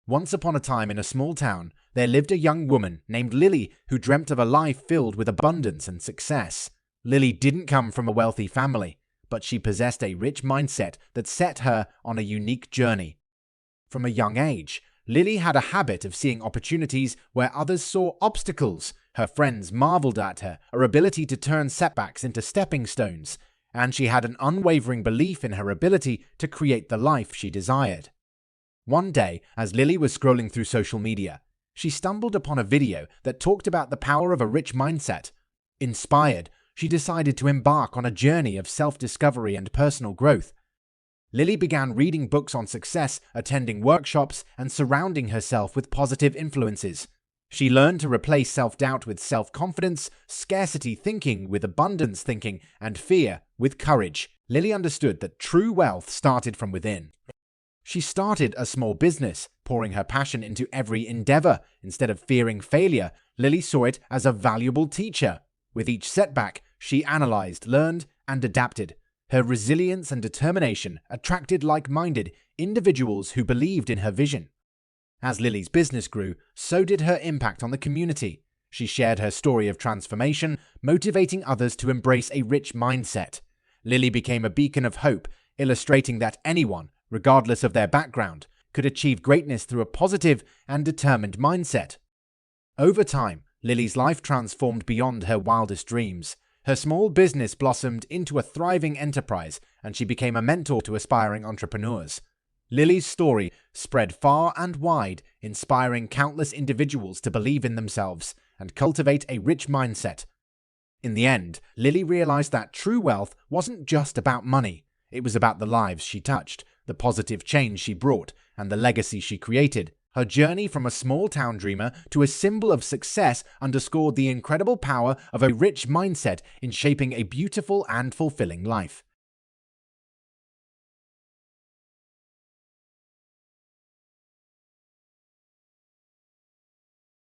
Once upon a time in a small town, there lived a young woman named Lily who dreamt of a life filled with abundance and success. Lily didn't come from a wealthy family, but she possessed a rich mindset that set her on a unique journey. From a young age, Lily had a habit of seeing opportunities where others saw obstacles. Her friends marveled at her ability to turn setbacks into stepping stones, and she had an unwavering belief in her ability to create the life she desired. One day, as Lily was scrolling through social media, she stumbled upon a video that talked about the power of a rich mindset. Inspired, she decided to embark on a journey of self-discovery and personal growth. Lily began reading books on success, attending workshops, and surrounding herself with positive influences. She learned to replace self-doubt with self-confidence, scarcity thinking with abundance thinking, and fear with courage. Lily understood that true wealth started from within. She started a small business, pouring her passion into every endeavor. Instead of fearing failure, Lily saw it as a valuable teacher. With each setback, she analyzed, learned, and adapted. Her resilience and determination attracted like-minded individuals who believed in her vision. As Lily's business grew, so did her impact on the community. She shared her story of transformation, motivating others to embrace a rich mindset. Lily became a beacon of hope, illustrating that anyone, regardless of their background, could achieve greatness through a positive and determined mindset. Over time, Lily's life transformed beyond her wildest dreams. Her small business blossomed into a thriving enterprise, and she became a mentor to aspiring entrepreneurs. Lily's story spread far and wide, inspiring countless individuals to believe in themselves and cultivate a rich mindset. In the end, Lily realized that true wealth wasn't just about money. It was about the lives she touched, the positive change she brought, and the legacy she created. Her journey from a small-town dreamer to a symbol of success underscored the incredible power of a rich mindset in shaping a beautiful and fulfilling life.